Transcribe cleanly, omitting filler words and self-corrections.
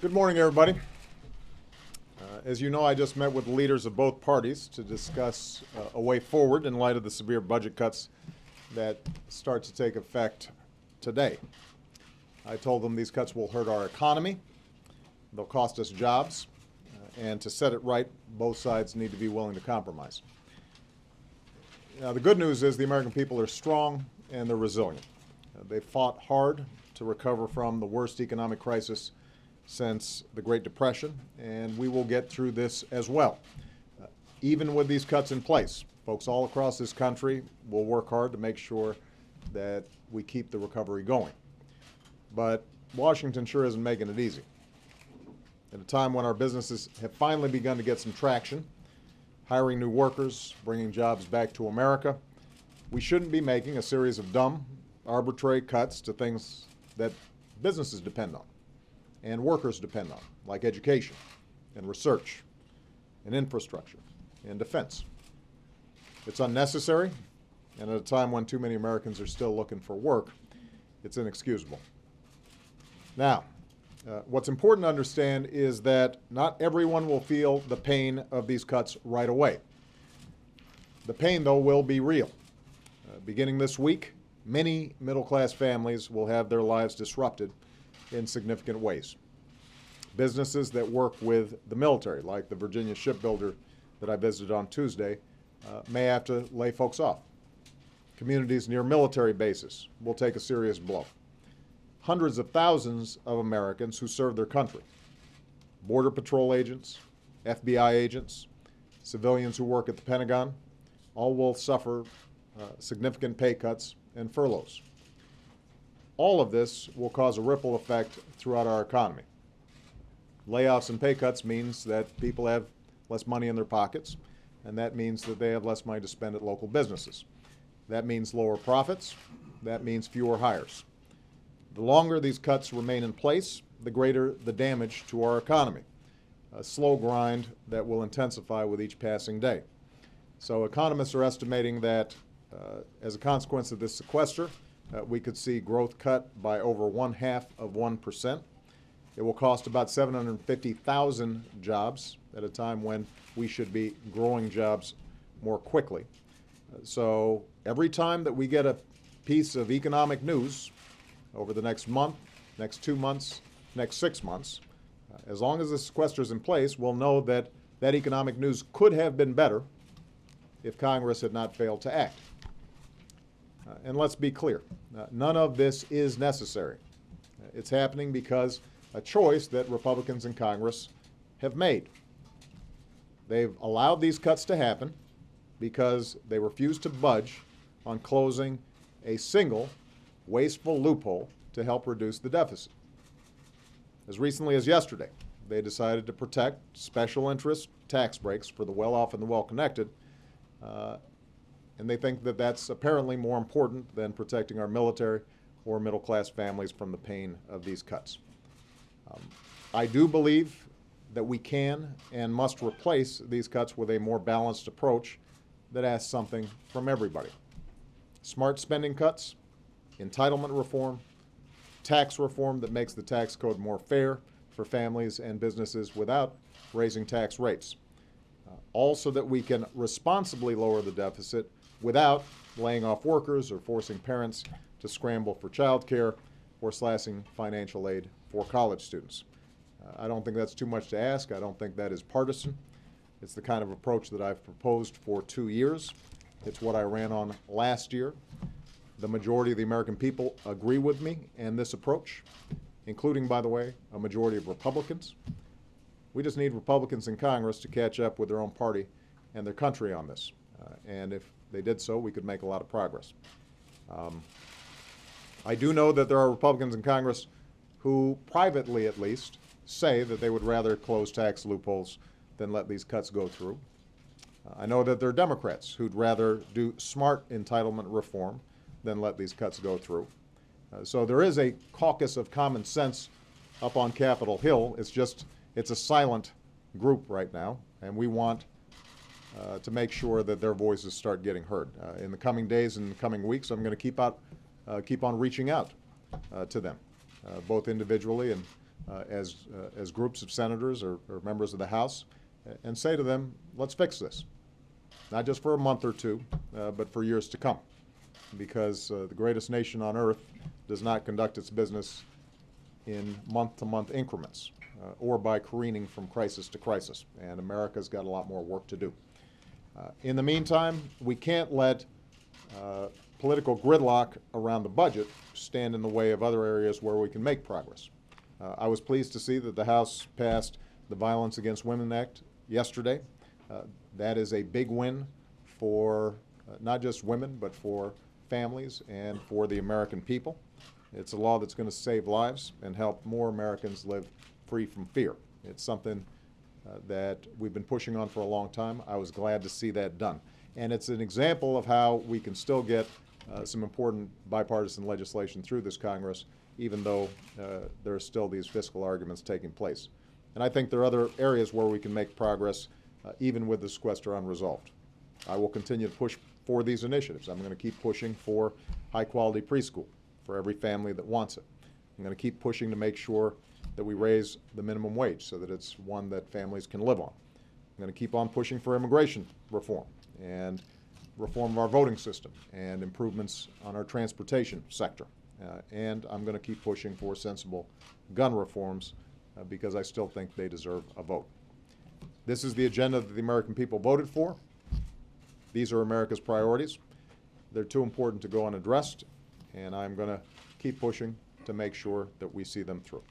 Good morning, everybody. As you know, I just met with the leaders of both parties to discuss a way forward in light of the severe budget cuts that start to take effect today. I told them these cuts will hurt our economy, they'll cost us jobs, and to set it right, both sides need to be willing to compromise. Now, the good news is the American people are strong and they're resilient. They've fought hard to recover from the worst economic crisis since the Great Depression, and we will get through this as well. Even with these cuts in place, folks all across this country will work hard to make sure that we keep the recovery going. But Washington sure isn't making it easy. At a time when our businesses have finally begun to get some traction, hiring new workers, bringing jobs back to America, we shouldn't be making a series of dumb, arbitrary cuts to things that businesses depend on and workers depend on, like education and research and infrastructure and defense. It's unnecessary, and at a time when too many Americans are still looking for work, it's inexcusable. Now, what's important to understand is that not everyone will feel the pain of these cuts right away. The pain, though, will be real. Beginning this week, many middle-class families will have their lives disrupted in significant ways. Businesses that work with the military, like the Virginia shipbuilder that I visited on Tuesday, may have to lay folks off. Communities near military bases will take a serious blow. Hundreds of thousands of Americans who serve their country, Border Patrol agents, FBI agents, civilians who work at the Pentagon, all will suffer significant pay cuts and furloughs. All of this will cause a ripple effect throughout our economy. Layoffs and pay cuts means that people have less money in their pockets, and that means that they have less money to spend at local businesses. That means lower profits. That means fewer hires. The longer these cuts remain in place, the greater the damage to our economy, a slow grind that will intensify with each passing day. So economists are estimating that as a consequence of this sequester, we could see growth cut by over 0.5%. It will cost about 750,000 jobs at a time when we should be growing jobs more quickly. So every time that we get a piece of economic news over the next month, next 2 months, next 6 months, as long as the sequester is in place, we'll know that that economic news could have been better if Congress had not failed to act. And let's be clear, none of this is necessary. It's happening because a choice that Republicans in Congress have made. They've allowed these cuts to happen because they refuse to budge on closing a single wasteful loophole to help reduce the deficit. As recently as yesterday, they decided to protect special interest tax breaks for the well-off and the well-connected, and they think that that's apparently more important than protecting our military or middle-class families from the pain of these cuts. I do believe that we can and must replace these cuts with a more balanced approach that asks something from everybody. Smart spending cuts, entitlement reform, tax reform that makes the tax code more fair for families and businesses without raising tax rates. All so that we can responsibly lower the deficit without laying off workers or forcing parents to scramble for child care or slashing financial aid for college students. I don't think that's too much to ask. I don't think that is partisan. It's the kind of approach that I've proposed for 2 years. It's what I ran on last year. The majority of the American people agree with me and this approach, including, by the way, a majority of Republicans. We just need Republicans in Congress to catch up with their own party and their country on this. And if they did so, we could make a lot of progress. I do know that there are Republicans in Congress who, privately at least, say that they would rather close tax loopholes than let these cuts go through. I know that there are Democrats who'd rather do smart entitlement reform than let these cuts go through. So there is a caucus of common sense up on Capitol Hill. It's a silent group right now, and we want to make sure that their voices start getting heard. In the coming days and coming weeks, I'm going to keep on reaching out to them, both individually and as groups of senators or members of the House and say to them, let's fix this. Not just for a month or two, but for years to come. Because the greatest nation on earth does not conduct its business in month-to-month increments or by careening from crisis to crisis. And America's got a lot more work to do. In the meantime, we can't let political gridlock around the budget stand in the way of other areas where we can make progress. I was pleased to see that the House passed the Violence Against Women Act yesterday. That is a big win for not just women, but for families and for the American people. It's a law that's going to save lives and help more Americans live free from fear. It's something that we've been pushing on for a long time. I was glad to see that done. And it's an example of how we can still get some important bipartisan legislation through this Congress, even though there are still these fiscal arguments taking place. And I think there are other areas where we can make progress, even with the sequester unresolved. I will continue to push for these initiatives. I'm going to keep pushing for high-quality preschool for every family that wants it. I'm going to keep pushing to make sure that we raise the minimum wage so that it's one that families can live on. I'm going to keep on pushing for immigration reform and reform of our voting system and improvements on our transportation sector. And I'm going to keep pushing for sensible gun reforms because I still think they deserve a vote. This is the agenda that the American people voted for. These are America's priorities. They're too important to go unaddressed, and I'm going to keep pushing to make sure that we see them through.